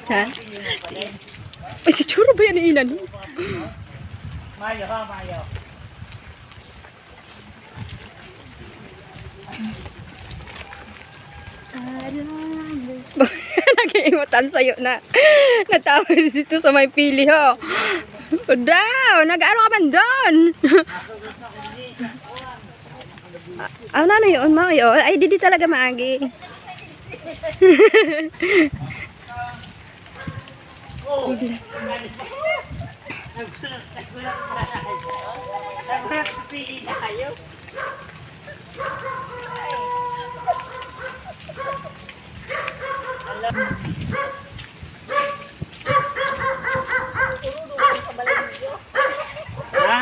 Ha? Ay, si Churo ba yan inan? Mayo ha, mayo. Nag-iimutan sa'yo na natawa dito sa may pili ho. O daw, nag-ano ka man doon? Ano na yun, Mayo? Ay, di talaga maagi. Ha?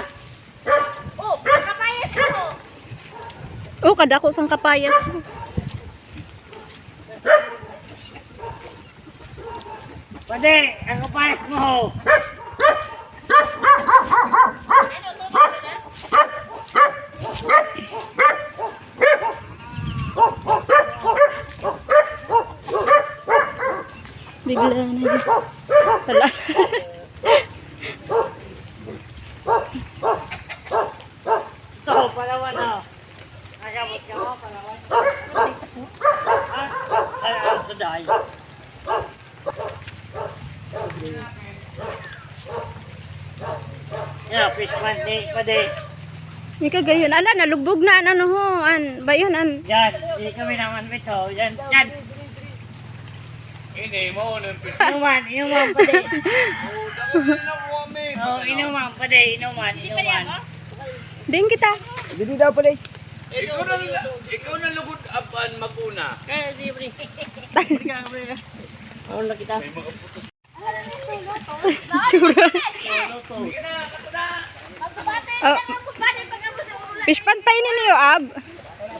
Oh, kadako sang kapayas. Pwede, ang kapayas mo ho. Bigla na yun. Wala. Ito, palawan ho. Nagamot ka mo, palawan. Ha? Ang suday. Yeah, fish pan, pwede. Hindi ka gayon. Ala, nalugbog na. Ano ho? Ba yun? Yan, hindi kami naman ito. Yan, yan. Inuman, inuman pwede. Oh, inuman pwede, inuman. Din kita. Dili daw pala. Ikaw na lugod apan maguna. Eh, di pre. Ano na kita? Chura. Oh. Fish pan tayo ninyo, Ab.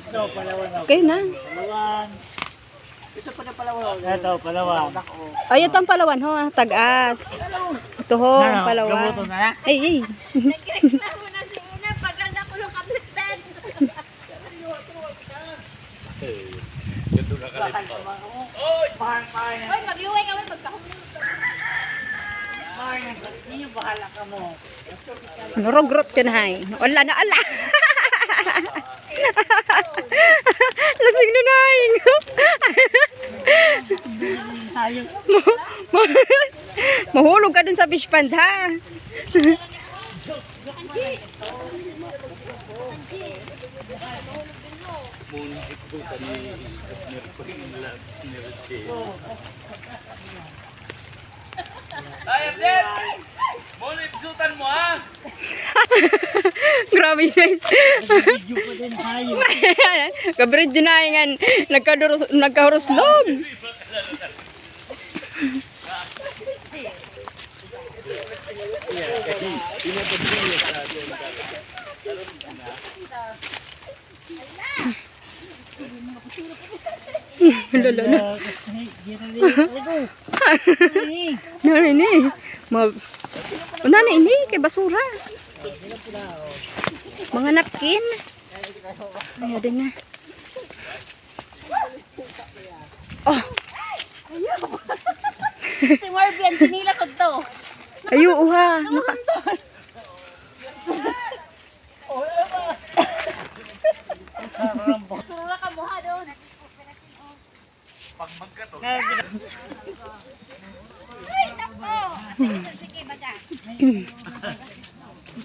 Ito, palawan ho. Okay na. Palawan. Ito pa na palawan. Ito, palawan. Ay, ito ang Palawan ho. Tagas. Ito ho, Palawan. Gamuto na na. Ay, ay. Ito na kalipa. Oy, mahal. Hoy, magluway ka man pagkahulog. Mahal, ninyo bahala ka mo. Nurugrot ka na hay. Wala na, ala. Lasing na naing. Mahulog ka dun sa fish pond, ha? Muna ikuta ni Asmer ko yung lang nirete. Ay, Abdel! Muna ikutan mo ha! Grabe yun. Video ko din tayo. Kabridge na yan. Nagkahuruslog. Lala na. Nani ni. Nani ini kay basura. Mga napkin. Ay, din na. Oh. Si Marvian, sinila ko to. Ayo uha. Surura ka muha doon. Pag magkato. Ay, nako. Sige, baga.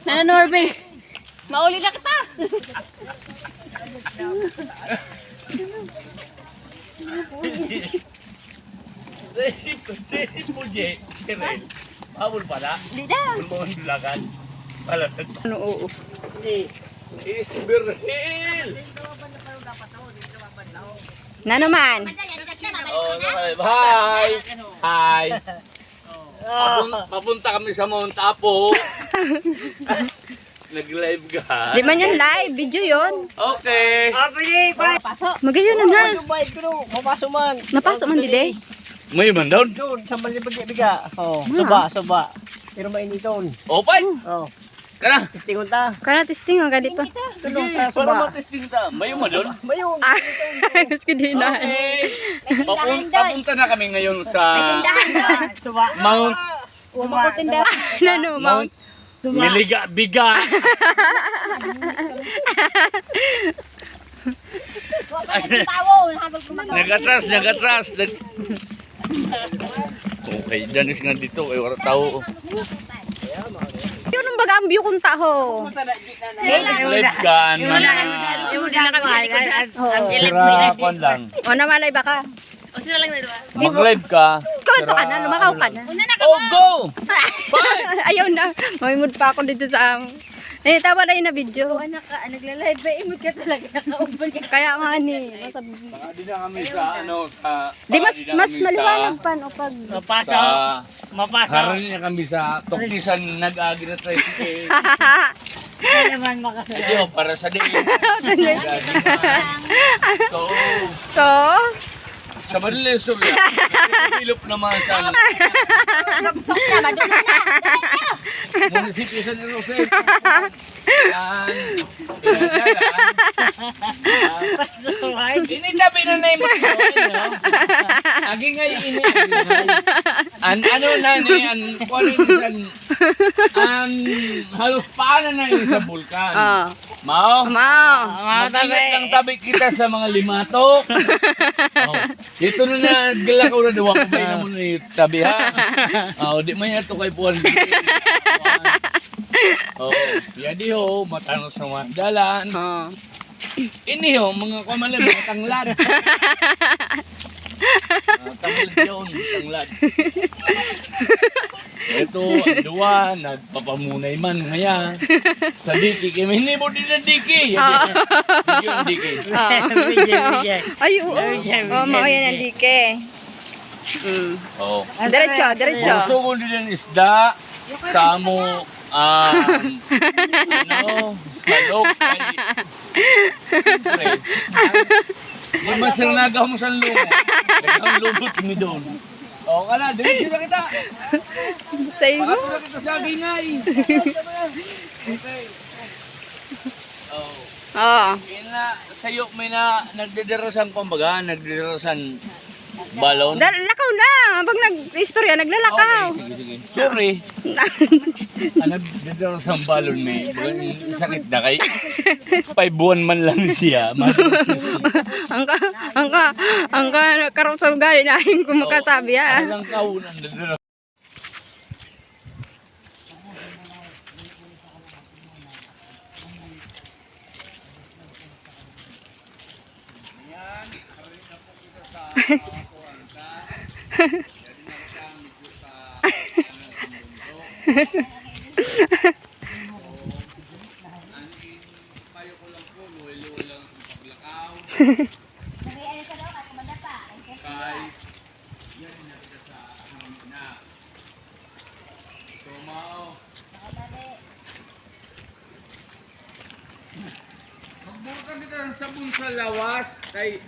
Nana Norbe. Mauli na kita. Dahil po je, Kirel. Habol pala. Di na. Bulmoon dulagan. Palatag. Ano oo. Isberhil! Na naman. Oh, hi! Hi! Papunta kami sa Mount Apo. Nag-live ka. Di man yun live. Video yun. Okay. Abili, bye. Magayon na. Bayad pero mapasok man. Napasok man dide. May man doon. Doon sa malibag biga. Oh, suba. Pero mainiton. Opay! Oh. Kana. Tingon ta. Kana testing ang gali pa. Tulong ta Para suba. matesting ta. Mayo mo doon? Mayo. Ah, gusto din na. Okay. May tindahan doon. Papunta na kami ngayon sa May tindahan doon. Suba. Mount Umako tindahan. Ano, Mount? Miliga Biga. Huwag ka nang tawo. Nahagol ko magawa. Nagatras. Okay, danis nga dito. Ay, wala tao. Yun ang baga ang view kong taho. Live ka. Yung na kami sa likod. Sira kon lang. O, namalay ba ka? O sila lang na diba? Mag-live ka. Komento ka na, lumakaw ka na. Una na ka Oh, go! Ayaw na. May mood pa ako dito sa eh, tama na yun na video. Anak ka, nagla-live ba? Imod ka talaga. Nakaubol ka. Kaya nga ni. Di na kami sa ano, sa... Di mas maliwanag pa no pag Mapasa. Sa... Mapasa. Karoon niya kami sa Toksisan nag-agi na tricycle. Hindi naman makasunod. Ito, para sa day. So, So, sa Manila Sur yan. Pilip naman sa Kapsok niya, madun na. munisipyo sa Rosel. Ini tabi na na yung mga agi nga yung ini. Ano na ni, halos paano na yun sa bulkan. Mao? Mag-ingat lang tabi kita sa mga limatok. Dito na naglakaw na dawa ko ba na mo na tabi ha. Di man yato kay Puan. Yadi ho, matanos na mga dalan. Ini ho, mga kamalan, mga tanglad. Tanglad yun, tanglad. Ito, ang duwa, nagpapamunay man ngaya. Sa diki, kaya hindi mo din na diki. Hindi yung diki. ay, oo. Mga yan ang dike. Diretso. Gusto ko din ang isda, samo, salok, Di masang nagaw mo sa lumo. Ang lubot mi doon. O ka na, diretso na kita. Sa iyo. Pakatula kita sa gingay. Okay. Sa'yo may na nagdidirasan kumbaga, nagdidirasan balon. Lakaw na. Pag nag-istorya, naglalakaw. Okay, sige. Sorry. Nagdidirasan balon may sakit na kay 5 buwan man lang siya. Ang karong sa ugali na aking kumakasabi ha. Ang kaunan na magbukan kita ng sabon sa lawas kay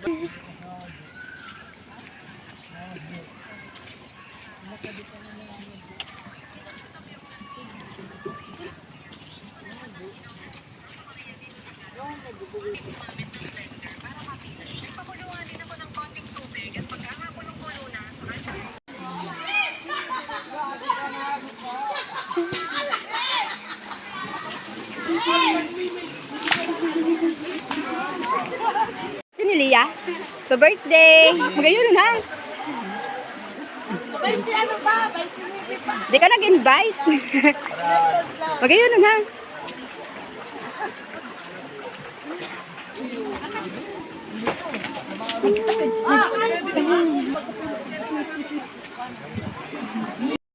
Ito ni Lia. Sa birthday. Magayon ha. Birthday ano ba? Di ka nag-invite. Magayon ha.